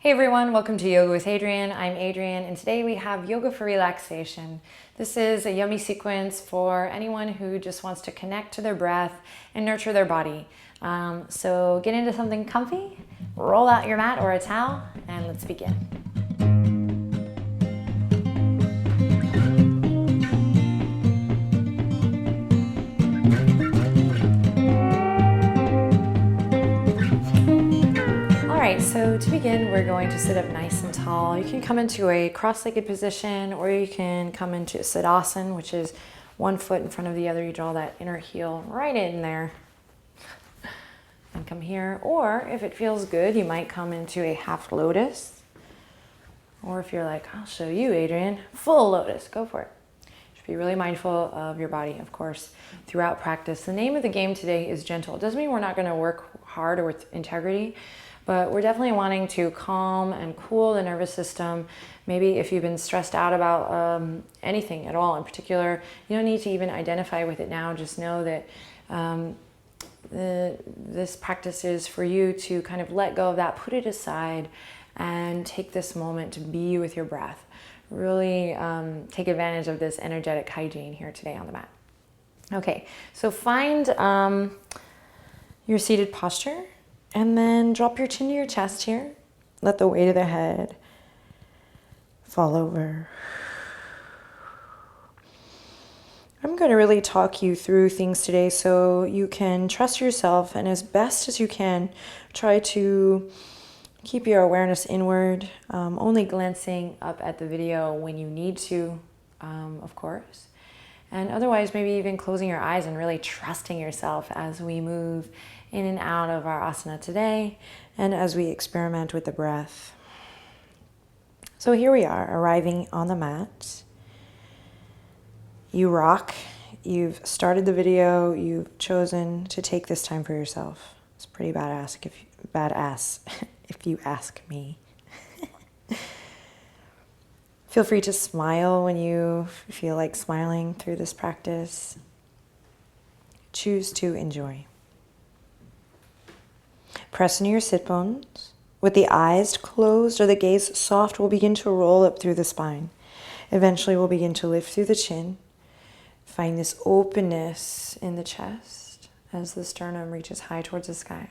Hey everyone, welcome to Yoga with Adriene. I'm Adriene, and today we have Yoga for Relaxation. This is a yummy sequence for anyone who just wants to connect to their breath and nurture their body. So get into something comfy, roll out your mat or a towel, and let's begin. So to begin, we're going to sit up nice and tall. You can come into a cross-legged position, or you can come into Siddhasana, which is one foot in front of the other. You draw that inner heel right in there and come here. Or if it feels good, you might come into a half lotus. Or if you're like, I'll show you, Adriene, full lotus, go for it. Just be really mindful of your body, of course, throughout practice. The name of the game today is gentle. It doesn't mean we're not going to work hard or with integrity, but we're definitely wanting to calm and cool the nervous system. Maybe if you've been stressed out about anything at all in particular, you don't need to even identify with it now. Just know that this practice is for you to kind of let go of that, put it aside, and take this moment to be with your breath. Really take advantage of this energetic hygiene here today on the mat. Okay, so find your seated posture. And then drop your chin to your chest here. Let the weight of the head fall over. I'm going to really talk you through things today so you can trust yourself, and as best as you can, try to keep your awareness inward, only glancing up at the video when you need to, of course. And otherwise, maybe even closing your eyes and really trusting yourself as we move in and out of our asana today and as we experiment with the breath. So here we are, arriving on the mat. You rock. You've started the video. You've chosen to take this time for yourself. It's pretty badass if you ask me. Feel free to smile when you feel like smiling through this practice. Choose to enjoy. Press into your sit bones. With the eyes closed or the gaze soft, we'll begin to roll up through the spine. Eventually, we'll begin to lift through the chin. Find this openness in the chest as the sternum reaches high towards the sky.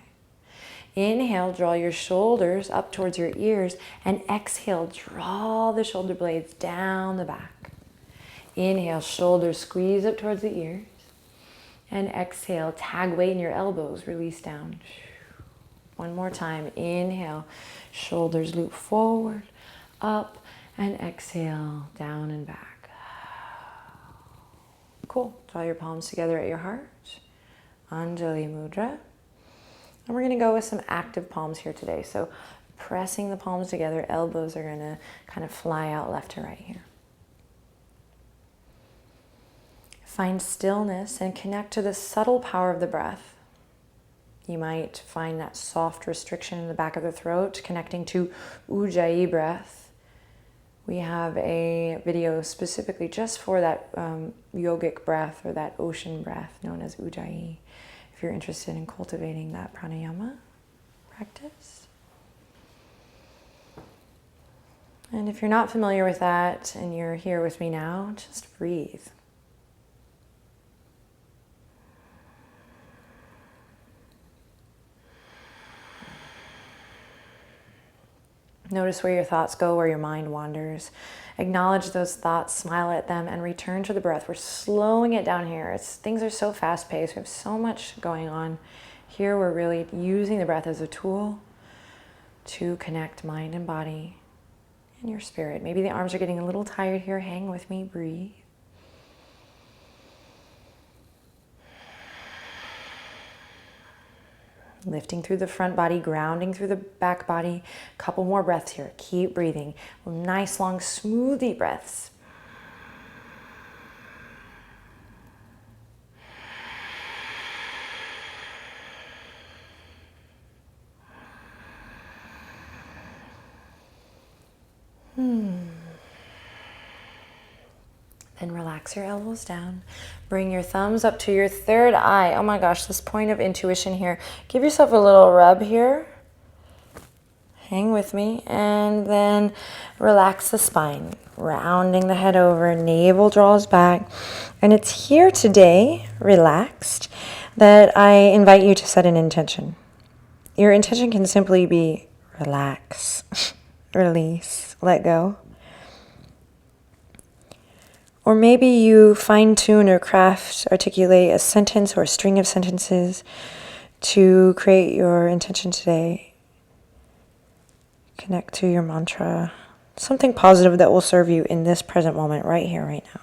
Inhale, draw your shoulders up towards your ears, and exhale, draw the shoulder blades down the back. Inhale, shoulders squeeze up towards the ears, and exhale, tag weight in your elbows, release down. One more time, inhale, shoulders loop forward, up, and exhale, down and back. Cool, draw your palms together at your heart, Anjali Mudra. And we're going to go with some active palms here today. So pressing the palms together, elbows are going to kind of fly out left to right here. Find stillness and connect to the subtle power of the breath. You might find that soft restriction in the back of the throat, connecting to Ujjayi breath. We have a video specifically just for that yogic breath, or that ocean breath known as Ujjayi, if you're interested in cultivating that pranayama practice. And if you're not familiar with that and you're here with me now, just breathe. Notice where your thoughts go, where your mind wanders. Acknowledge those thoughts, smile at them, and return to the breath. We're slowing it down here. Things are so fast-paced. We have so much going on. Here we're really using the breath as a tool to connect mind and body and your spirit. Maybe the arms are getting a little tired here. Hang with me. Breathe. Lifting through the front body, grounding through the back body. A couple more breaths here. Keep breathing. Nice, long, smooth, deep breaths. Then relax your elbows down. Bring your thumbs up to your third eye. Oh my gosh, this point of intuition here. Give yourself a little rub here. Hang with me. And then relax the spine, rounding the head over, navel draws back. And it's here today, relaxed, that I invite you to set an intention. Your intention can simply be relax, release, let go. Or maybe you fine-tune or craft, articulate a sentence or a string of sentences to create your intention today. Connect to your mantra, something positive that will serve you in this present moment, right here, right now.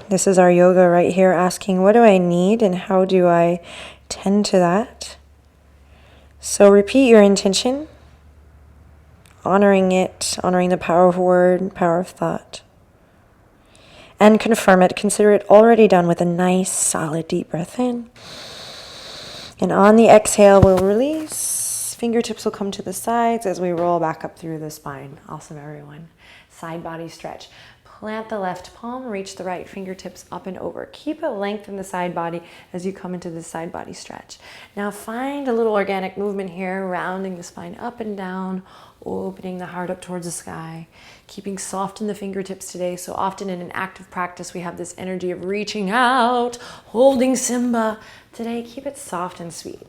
This is our yoga right here, asking, what do I need and how do I tend to that? So repeat your intention, honoring it, honoring the power of word, power of thought. And confirm it, consider it already done with a nice, solid, deep breath in. And on the exhale, we'll release. Fingertips will come to the sides as we roll back up through the spine. Awesome, everyone. Side body stretch. Plant the left palm, reach the right fingertips up and over. Keep a length in the side body as you come into the side body stretch. Now find a little organic movement here, rounding the spine up and down, opening the heart up towards the sky, keeping soft in the fingertips today. So often in an active practice, we have this energy of reaching out, holding Simba. Today, keep it soft and sweet.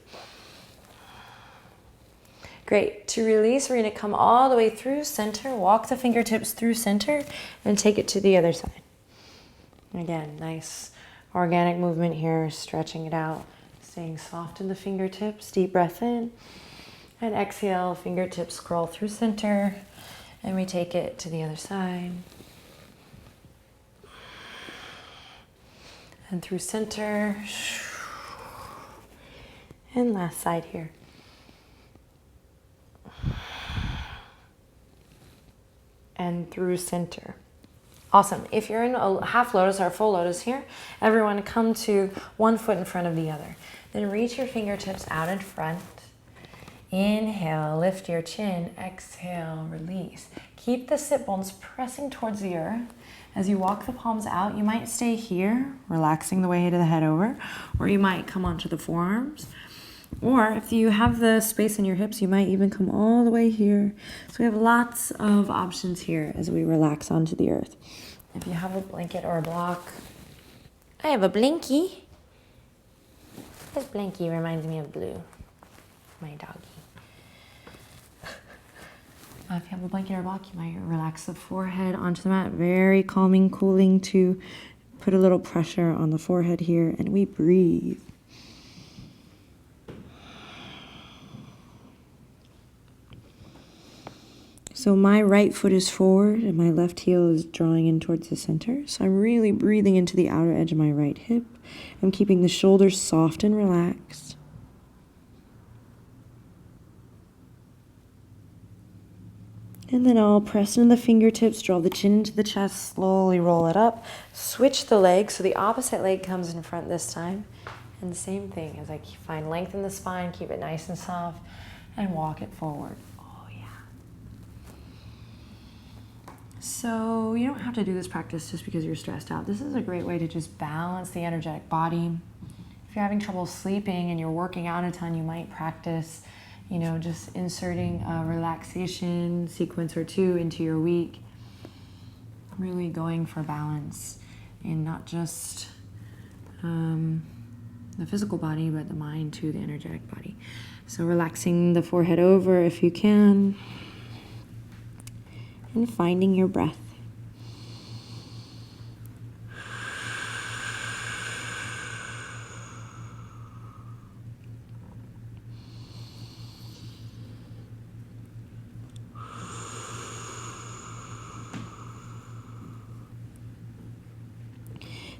Great. To release, we're going to come all the way through center, walk the fingertips through center, and take it to the other side. Again, nice organic movement here, stretching it out, staying soft in the fingertips, deep breath in, and exhale, fingertips scroll through center, and we take it to the other side. And through center, and last side here. And through center. Awesome. If you're in a half lotus or full lotus here, everyone come to one foot in front of the other. Then reach your fingertips out in front. Inhale, lift your chin. Exhale, release. Keep the sit bones pressing towards the earth. As you walk the palms out, you might stay here, relaxing the weight of the head over, or you might come onto the forearms. Or if you have the space in your hips, you might even come all the way here. So we have lots of options here as we relax onto the earth. If you have a blanket or a block, I have a blankie. This blankie reminds me of Blue, my doggie. If you have a blanket or a block, you might relax the forehead onto the mat. Very calming, cooling to put a little pressure on the forehead here, and we breathe. So my right foot is forward and my left heel is drawing in towards the center. So I'm really breathing into the outer edge of my right hip. I'm keeping the shoulders soft and relaxed. And then I'll press into the fingertips, draw the chin into the chest, slowly roll it up. Switch the leg so the opposite leg comes in front this time. And the same thing as I find length in the spine, keep it nice and soft, and walk it forward. So you don't have to do this practice just because you're stressed out. This is a great way to just balance the energetic body. If you're having trouble sleeping and you're working out a ton, you might practice, just inserting a relaxation sequence or two into your week. Really going for balance in not just the physical body, but the mind too, the energetic body. So relaxing the forehead over if you can. And finding your breath.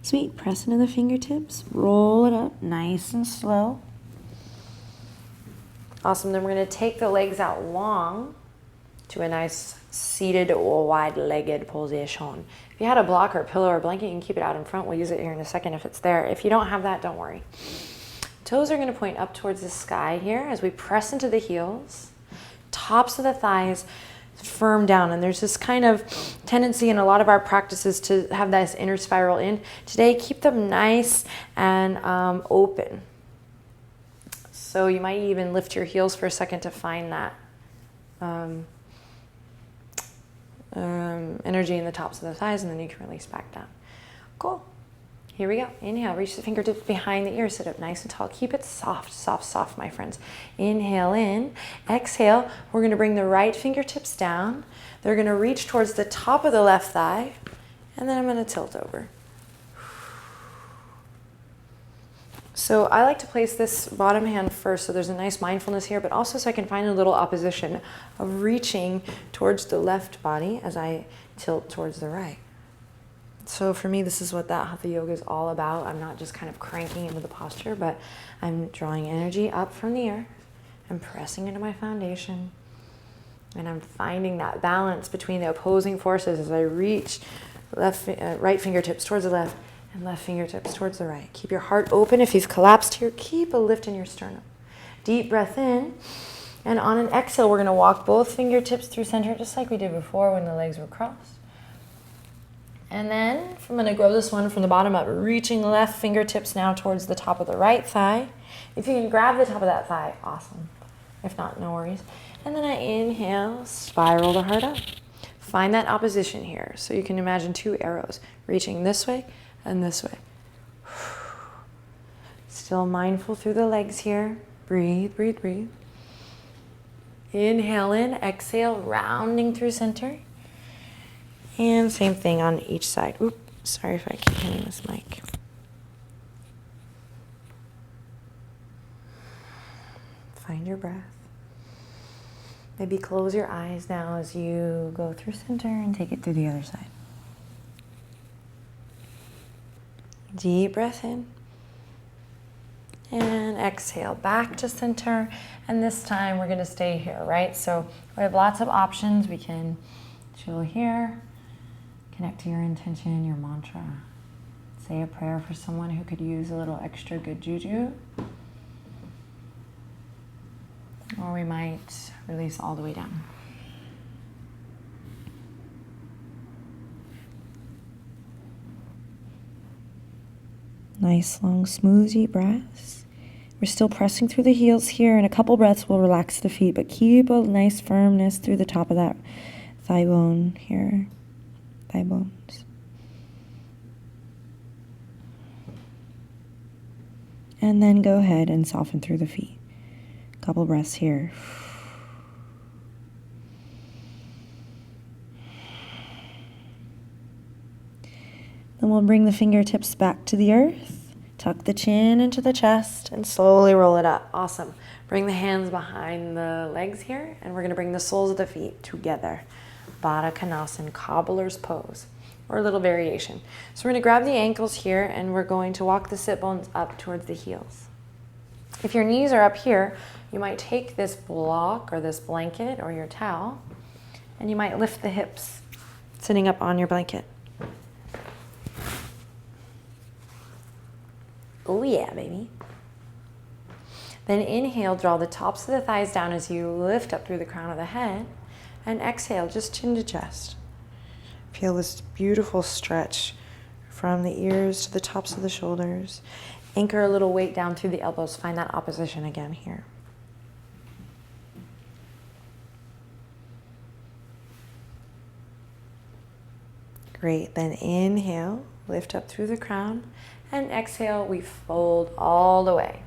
Sweet, press into the fingertips, roll it up nice and slow. Awesome, then we're going to take the legs out long to a nice seated or wide-legged position. If you had a block or a pillow or a blanket, you can keep it out in front. We'll use it here in a second if it's there. If you don't have that, don't worry. Toes are going to point up towards the sky here as we press into the heels. Tops of the thighs firm down. And there's this kind of tendency in a lot of our practices to have this inner spiral in. Today, keep them nice and open. So you might even lift your heels for a second to find that energy in the tops of the thighs, and then you can release back down. Cool. Here we go. Inhale, reach the fingertips behind the ears, sit up nice and tall. Keep it soft, soft, soft, my friends. Inhale in, exhale. We're going to bring the right fingertips down. They're going to reach towards the top of the left thigh, and then I'm going to tilt over. So I like to place this bottom hand first, so there's a nice mindfulness here, but also so I can find a little opposition of reaching towards the left body as I tilt towards the right. So for me, this is what that Hatha Yoga is all about. I'm not just kind of cranking into the posture, but I'm drawing energy up from the earth. I'm pressing into my foundation. And I'm finding that balance between the opposing forces as I reach right fingertips towards the left and left fingertips towards the right. Keep your heart open. If you've collapsed here, keep a lift in your sternum. Deep breath in. And on an exhale, we're going to walk both fingertips through center, just like we did before when the legs were crossed. And then I'm going to grow this one from the bottom up, reaching the left fingertips now towards the top of the right thigh. If you can grab the top of that thigh, awesome. If not, no worries. And then I inhale, spiral the heart up. Find that opposition here. So you can imagine two arrows reaching this way and this way. Still mindful through the legs here. Breathe, breathe, breathe. Inhale in, exhale, rounding through center. And same thing on each side. Oop, sorry if I keep hitting this mic. Find your breath. Maybe close your eyes now as you go through center and take it to the other side. Deep breath in. And exhale back to center. And this time we're going to stay here, right? So we have lots of options. We can chill here. Connect to your intention, your mantra. Say a prayer for someone who could use a little extra good juju. Or we might release all the way down. Nice, long, smooth, deep breaths. We're still pressing through the heels here. In a couple breaths, we'll relax the feet, but keep a nice firmness through the top of that thigh bone here. Thigh bones. And then go ahead and soften through the feet. Couple breaths here. Then we'll bring the fingertips back to the earth. Tuck the chin into the chest and slowly roll it up. Awesome. Bring the hands behind the legs here, and we're going to bring the soles of the feet together. Baddha Konasana, cobbler's pose, or a little variation. So we're going to grab the ankles here, and we're going to walk the sit bones up towards the heels. If your knees are up here, you might take this block or this blanket or your towel, and you might lift the hips sitting up on your blanket. Oh yeah, baby. Then inhale, draw the tops of the thighs down as you lift up through the crown of the head. And exhale, just chin to chest. Feel this beautiful stretch from the ears to the tops of the shoulders. Anchor a little weight down through the elbows. Find that opposition again here. Great. Then inhale, lift up through the crown. And exhale, we fold all the way.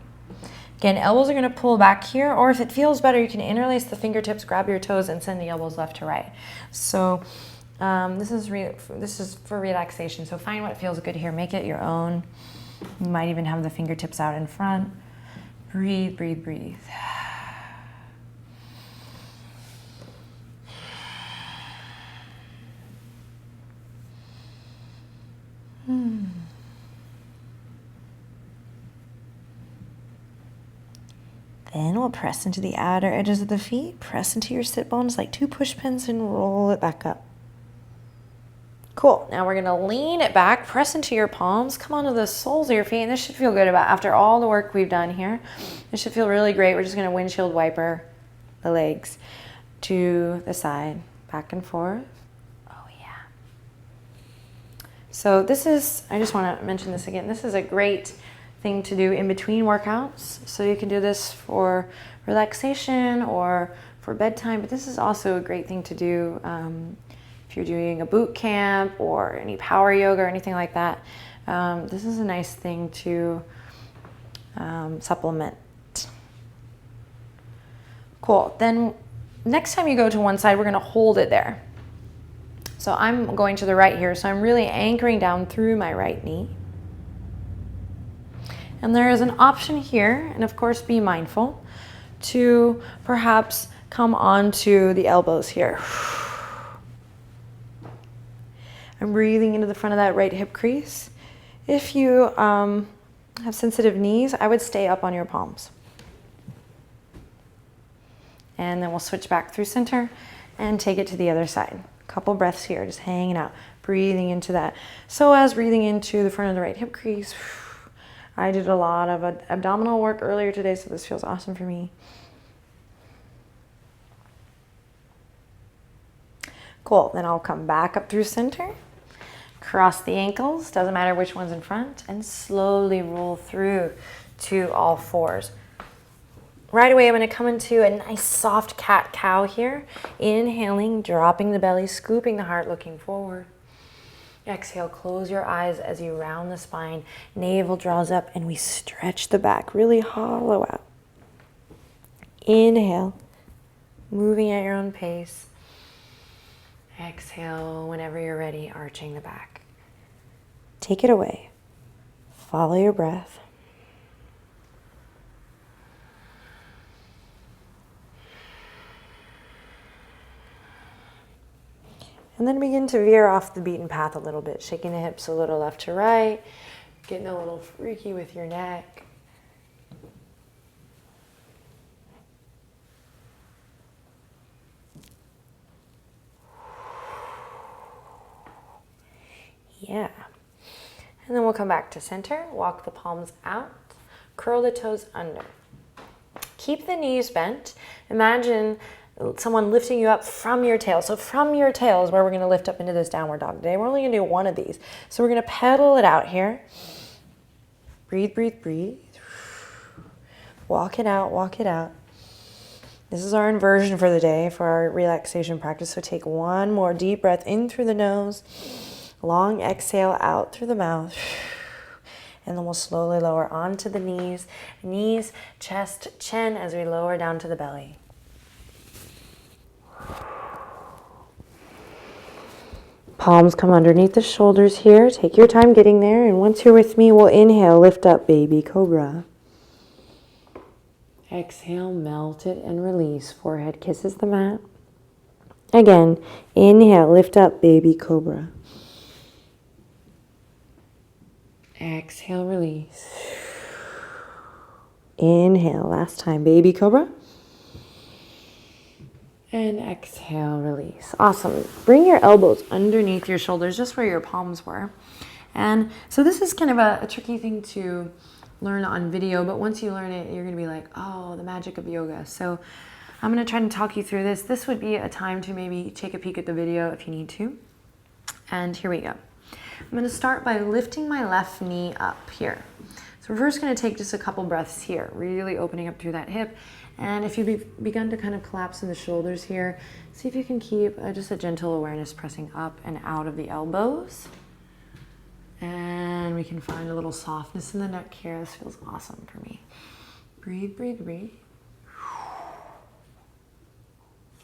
Again, elbows are going to pull back here, or if it feels better, you can interlace the fingertips, grab your toes, and send the elbows left to right. So this is for relaxation. So find what feels good here. Make it your own. You might even have the fingertips out in front. Breathe, breathe, breathe. Then we'll press into the outer edges of the feet, press into your sit bones like two push pins and roll it back up. Cool. Now we're going to lean it back, press into your palms, come onto the soles of your feet, and this should feel good after all the work we've done here. This should feel really great. We're just going to windshield wiper the legs to the side, back and forth. Oh yeah. So this is, I just want to mention this again, this is a great thing to do in between workouts. So you can do this for relaxation or for bedtime, but this is also a great thing to do if you're doing a boot camp or any power yoga or anything like that. This is a nice thing to supplement. Cool. Then next time you go to one side, we're going to hold it there. So I'm going to the right here, so I'm really anchoring down through my right knee. And there is an option here, and of course be mindful, to perhaps come onto the elbows here. I'm breathing into the front of that right hip crease. If you have sensitive knees, I would stay up on your palms. And then we'll switch back through center and take it to the other side. A couple breaths here, just hanging out, breathing into that. So as breathing into the front of the right hip crease, I did a lot of abdominal work earlier today, so this feels awesome for me. Cool, then I'll come back up through center, cross the ankles, doesn't matter which one's in front, and slowly roll through to all fours. Right away, I'm going to come into a nice soft cat-cow here. Inhaling, dropping the belly, scooping the heart, looking forward. Exhale, close your eyes as you round the spine. Navel draws up and we stretch the back, really hollow out. Inhale, moving at your own pace. Exhale, whenever you're ready, arching the back. Take it away. Follow your breath. And then begin to veer off the beaten path a little bit, shaking the hips a little left to right, getting a little freaky with your neck. Yeah. And then we'll come back to center, walk the palms out, curl the toes under. Keep the knees bent. Imagine someone lifting you up from your tail. So from your tail is where we're going to lift up into this downward dog today. We're only going to do one of these. So we're going to pedal it out here. Breathe, breathe, breathe. Walk it out, walk it out. This is our inversion for the day, for our relaxation practice. So take one more deep breath in through the nose. Long exhale out through the mouth. And then we'll slowly lower onto the knees. Knees, chest, chin as we lower down to the belly. Palms come underneath the shoulders here. Take your time getting there. And once you're with me, we'll inhale, lift up, baby cobra. Exhale, melt it and release. Forehead kisses the mat. Again, inhale, lift up, baby cobra. Exhale, release. Inhale, last time, baby cobra. And exhale, release. Awesome. Bring your elbows underneath your shoulders, just where your palms were. And so this is kind of a tricky thing to learn on video, but once you learn it, you're going to be like, oh, the magic of yoga. So I'm going to try to talk you through this. This would be a time to maybe take a peek at the video if you need to. And here we go. I'm going to start by lifting my left knee up here. So we're first going to take just a couple breaths here, really opening up through that hip. And if you've begun to kind of collapse in the shoulders here, see if you can keep just a gentle awareness pressing up and out of the elbows. And we can find a little softness in the neck here. This feels awesome for me. Breathe, breathe, breathe.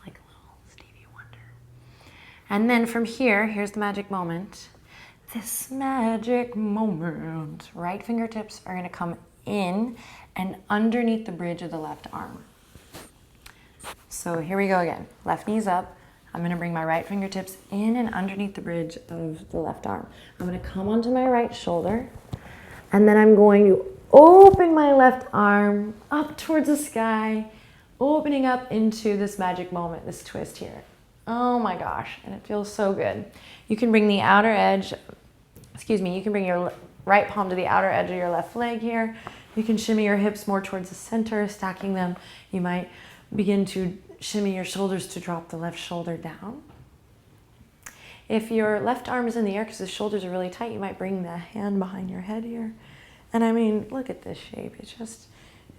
Like a little Stevie Wonder. And then from here, here's the magic moment. This magic moment. Right fingertips are going to come in and underneath the bridge of the left arm. So here we go again. Left knee's up. I'm going to bring my right fingertips in and underneath the bridge of the left arm. I'm going to come onto my right shoulder, and then I'm going to open my left arm up towards the sky, opening up into this magic moment, this twist here. Oh my gosh, and it feels so good. You can bring the outer edge, you can bring your right palm to the outer edge of your left leg here. You can shimmy your hips more towards the center, stacking them. You might begin to shimmy your shoulders to drop the left shoulder down. If your left arm is in the air because the shoulders are really tight, you might bring the hand behind your head here. And I mean, look at this shape. It's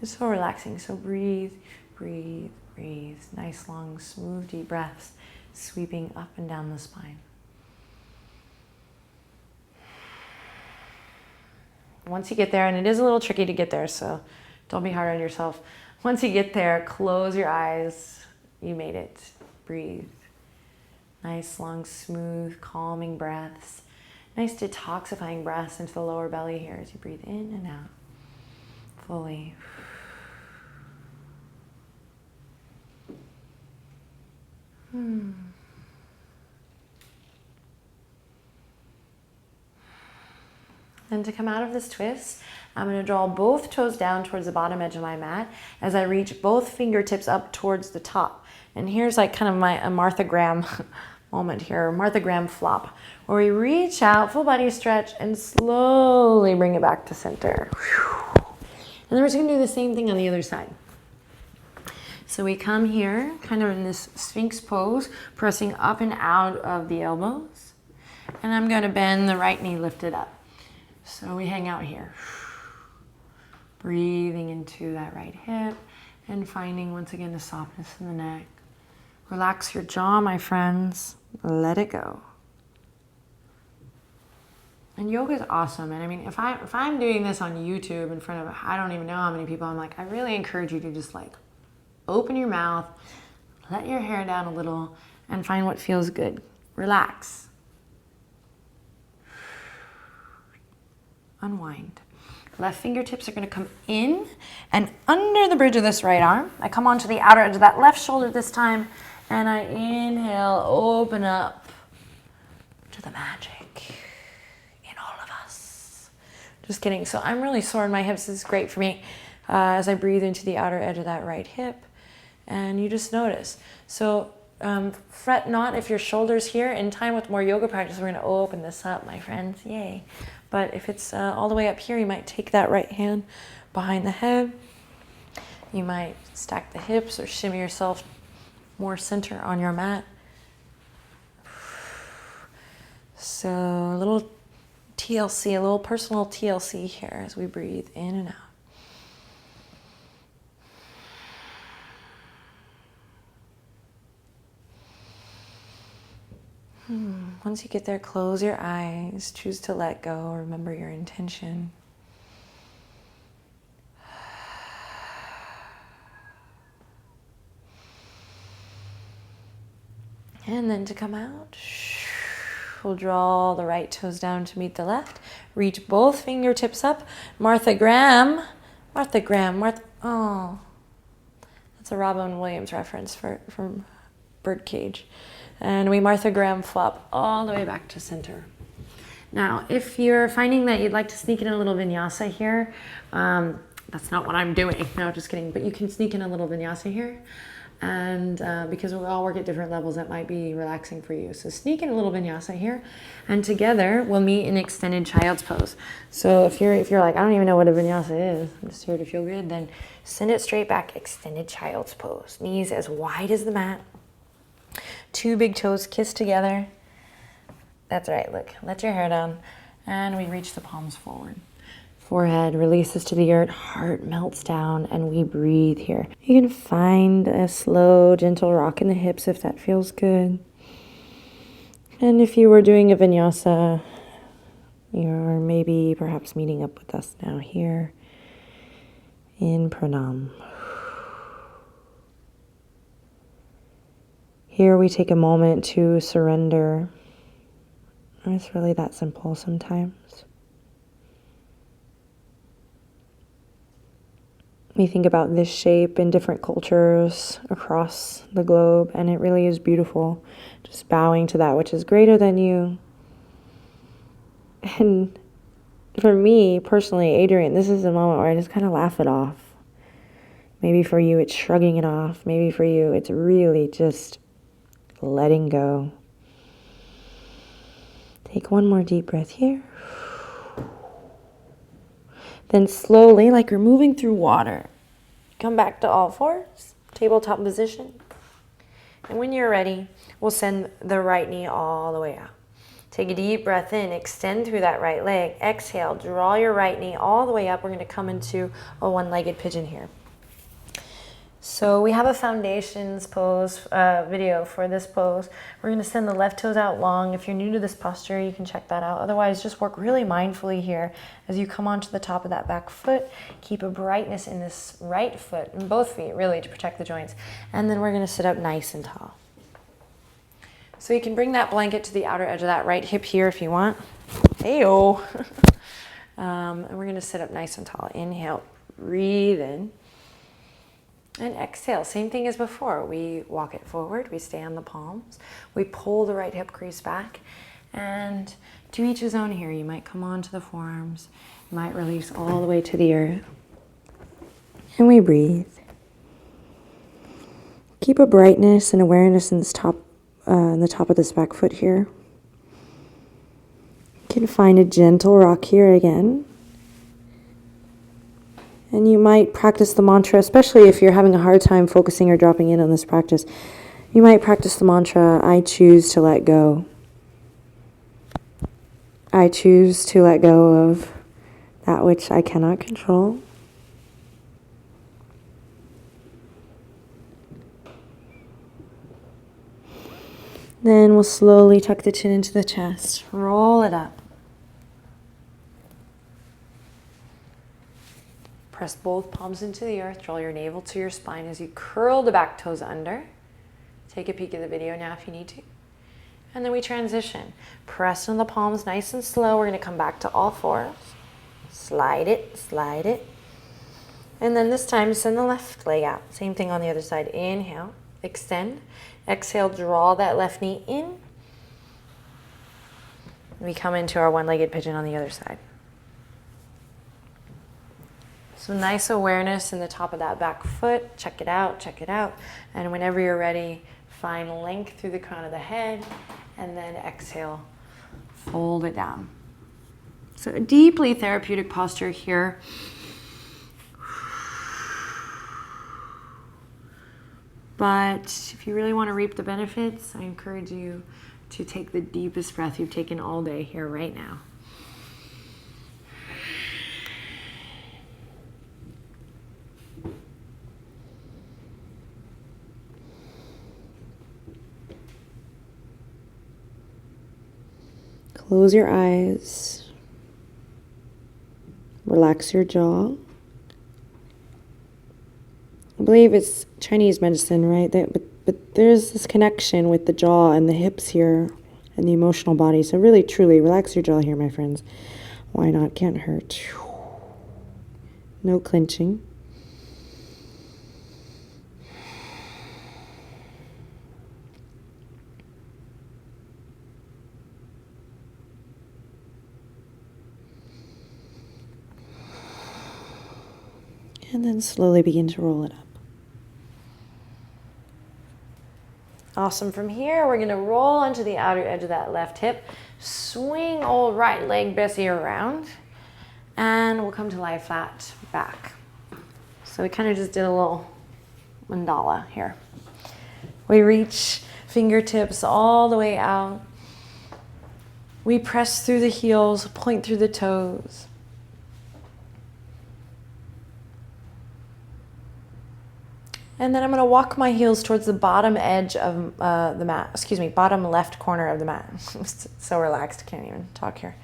so relaxing. So breathe, breathe, breathe. Nice, long, smooth, deep breaths sweeping up and down the spine. Once you get there, and it is a little tricky to get there, so don't be hard on yourself. Once you get there, close your eyes. You made it. Breathe. Nice, long, smooth, calming breaths. Nice detoxifying breaths into the lower belly here as you breathe in and out. Fully. Then to come out of this twist, I'm going to draw both toes down towards the bottom edge of my mat as I reach both fingertips up towards the top. And here's like kind of a Martha Graham moment here, Martha Graham flop, where we reach out, full body stretch, and slowly bring it back to center. And then we're just going to do the same thing on the other side. So we come here, kind of in this Sphinx pose, pressing up and out of the elbows. And I'm going to bend the right knee lifted up. So we hang out here. Breathing into that right hip and finding once again the softness in the neck. Relax your jaw, my friends. Let it go. And yoga is awesome. And I mean, if I'm doing this on YouTube in front of, I don't even know how many people, I'm like, I really encourage you to just like open your mouth, let your hair down a little, and find what feels good. Relax. Unwind. Left fingertips are going to come in and under the bridge of this right arm. I come onto the outer edge of that left shoulder this time, and I inhale, open up to the magic in all of us. Just kidding. So I'm really sore in my hips. This is great for me as I breathe into the outer edge of that right hip, and you just notice. So fret not if your shoulder's here. In time with more yoga practice, we're going to open this up, my friends. Yay. But if it's all the way up here, you might take that right hand behind the head. You might stack the hips or shimmy yourself more center on your mat. So a little TLC, a little personal TLC here as we breathe in and out. Once you get there, close your eyes, choose to let go, remember your intention. And then to come out, we'll draw the right toes down to meet the left. Reach both fingertips up. Martha Graham. Oh, that's a Robin Williams reference from Birdcage. And we Martha Graham flop all the way back to center. Now, if you're finding that you'd like to sneak in a little vinyasa here, that's not what I'm doing. No, just kidding. But you can sneak in a little vinyasa here. And because we all work at different levels, that might be relaxing for you. So sneak in a little vinyasa here. And together, we'll meet in extended child's pose. So if you're like, I don't even know what a vinyasa is, I'm just here to feel good, then send it straight back, extended child's pose. Knees as wide as the mat. Two big toes kiss together. That's right, look, let your hair down. And we reach the palms forward. Forehead releases to the earth, heart melts down, and we breathe here. You can find a slow, gentle rock in the hips if that feels good. And if you were doing a vinyasa, you're maybe perhaps meeting up with us now here in pranam. Here we take a moment to surrender. It's really that simple sometimes. We think about this shape in different cultures across the globe, and it really is beautiful. Just bowing to that which is greater than you. And for me, personally, Adriene, this is a moment where I just kind of laugh it off. Maybe for you, it's shrugging it off. Maybe for you, it's really just letting go. Take one more deep breath here. Then slowly, like you're moving through water, come back to all fours, tabletop position. And when you're ready, we'll send the right knee all the way out. Take a deep breath in, extend through that right leg. Exhale, draw your right knee all the way up. We're going to come into a one-legged pigeon here. So we have a foundations pose video for this pose. We're going to send the left toes out long. If you're new to this posture, you can check that out. Otherwise, just work really mindfully here as you come onto the top of that back foot. Keep a brightness in this right foot, in both feet, really, to protect the joints. And then we're going to sit up nice and tall. So you can bring that blanket to the outer edge of that right hip here if you want. Hey-oh. And we're going to sit up nice and tall. Inhale, breathe in. And exhale, same thing as before. We walk it forward, we stay on the palms, we pull the right hip crease back, and to each his own here. You might come onto the forearms, you might release all the way to the earth. And we breathe. Keep a brightness and awareness in this top, in the top of this back foot here. You can find a gentle rock here again. And you might practice the mantra, especially if you're having a hard time focusing or dropping in on this practice. You might practice the mantra, I choose to let go. I choose to let go of that which I cannot control. Then we'll slowly tuck the chin into the chest, roll it up. Press both palms into the earth, draw your navel to your spine as you curl the back toes under. Take a peek at the video now if you need to. And then we transition. Press on the palms nice and slow. We're going to come back to all fours. Slide it, slide it. And then this time, send the left leg out. Same thing on the other side. Inhale, extend. Exhale, draw that left knee in. We come into our one-legged pigeon on the other side. So nice awareness in the top of that back foot. Check it out, check it out. And whenever you're ready, find length through the crown of the head. And then exhale, fold it down. So a deeply therapeutic posture here. But if you really want to reap the benefits, I encourage you to take the deepest breath you've taken all day here right now. Close your eyes. Relax your jaw. I believe it's Chinese medicine, right? But there's this connection with the jaw and the hips here and the emotional body. So really, truly, relax your jaw here, my friends. Why not? Can't hurt. No clenching. And then slowly begin to roll it up. Awesome. From here, we're going to roll onto the outer edge of that left hip. Swing old right leg Bessie around. And we'll come to lie flat back. So we kind of just did a little mandala here. We reach fingertips all the way out. We press through the heels, point through the toes. And then I'm going to walk my heels towards the bottom edge of the mat. Bottom left corner of the mat. I'm so relaxed, I can't even talk here.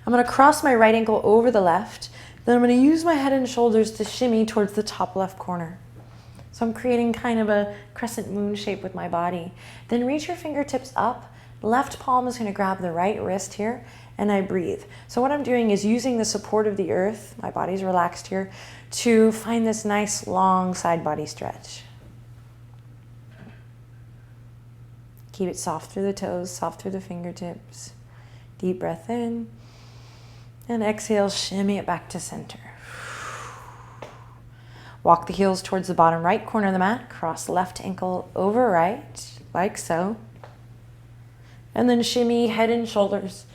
I'm going to cross my right ankle over the left. Then I'm going to use my head and shoulders to shimmy towards the top left corner. So I'm creating kind of a crescent moon shape with my body. Then reach your fingertips up. Left palm is going to grab the right wrist here, and I breathe. So what I'm doing is using the support of the earth, my body's relaxed here, to find this nice long side body stretch. Keep it soft through the toes, soft through the fingertips. Deep breath in. And exhale, shimmy it back to center. Walk the heels towards the bottom right corner of the mat. Cross left ankle over right, like so. And then shimmy head and shoulders.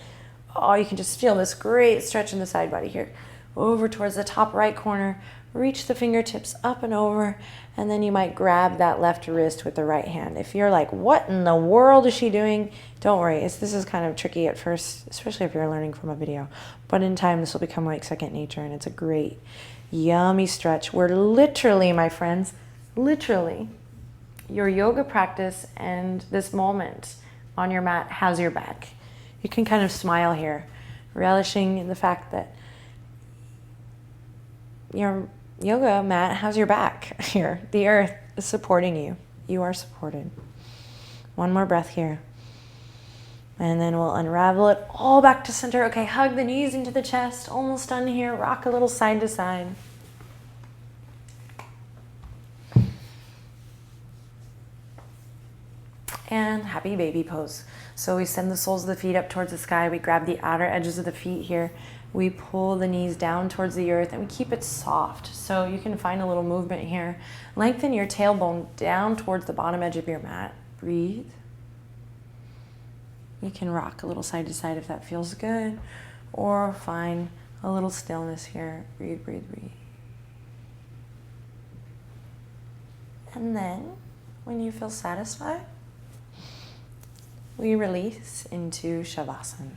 Oh, you can just feel this great stretch in the side body here. over towards the top right corner. Reach the fingertips up and over, and then you might grab that left wrist with the right hand. If you're like, what in the world is she doing? Don't worry, this is kind of tricky at first, especially if you're learning from a video. But in time, this will become like second nature, and it's a great, yummy stretch where literally, my friends, literally, your yoga practice and this moment on your mat has your back. You can kind of smile here, relishing in the fact that your yoga mat has your back here. The earth is supporting you. You are supported. One more breath here. And then we'll unravel it all back to center. Okay, hug the knees into the chest. Almost done here. Rock a little side to side. And happy baby pose. So we send the soles of the feet up towards the sky. We grab the outer edges of the feet here. We pull the knees down towards the earth, and we keep it soft. So you can find a little movement here. Lengthen your tailbone down towards the bottom edge of your mat. Breathe. You can rock a little side to side if that feels good, or find a little stillness here. Breathe, breathe, breathe. And then, when you feel satisfied, we release into Shavasana.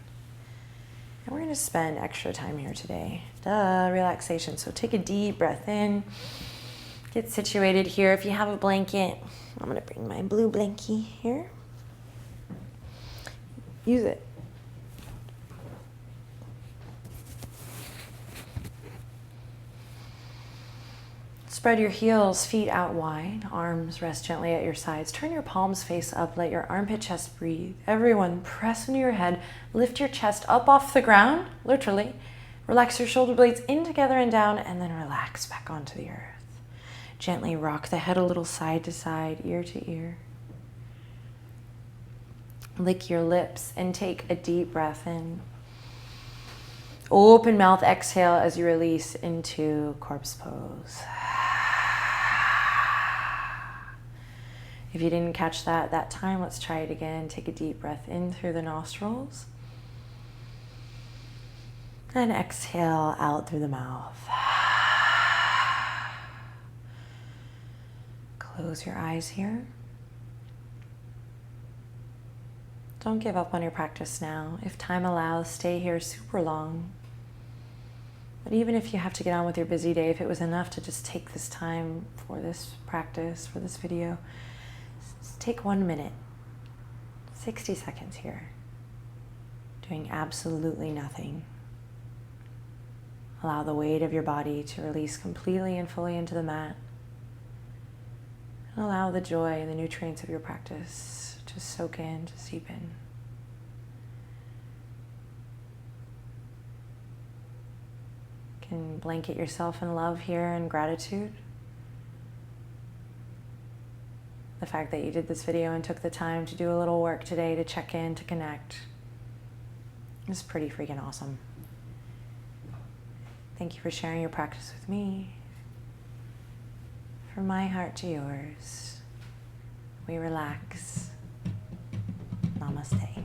And we're going to spend extra time here today. Relaxation. So take a deep breath in. Get situated here. If you have a blanket, I'm going to bring my blue blankie here. Use it. Spread your heels, feet out wide, arms rest gently at your sides. Turn your palms face up, let your armpit chest breathe. Everyone, press into your head, lift your chest up off the ground, literally. Relax your shoulder blades in together and down, and then relax back onto the earth. Gently rock the head a little side to side, ear to ear. Lick your lips and take a deep breath in. Open mouth exhale as you release into corpse pose. If you didn't catch that time, let's try it again. Take a deep breath in through the nostrils. And exhale out through the mouth. Close your eyes here. Don't give up on your practice now. If time allows, stay here super long. But even if you have to get on with your busy day, if it was enough to just take this time for this practice, for this video, just take 1 minute, 60 seconds here, doing absolutely nothing. Allow the weight of your body to release completely and fully into the mat. And allow the joy and the nutrients of your practice to soak in, to seep in. You can blanket yourself in love here and gratitude. The fact that you did this video and took the time to do a little work today to check in, to connect, is pretty freaking awesome. Thank you for sharing your practice with me. From my heart to yours, we relax. Namaste.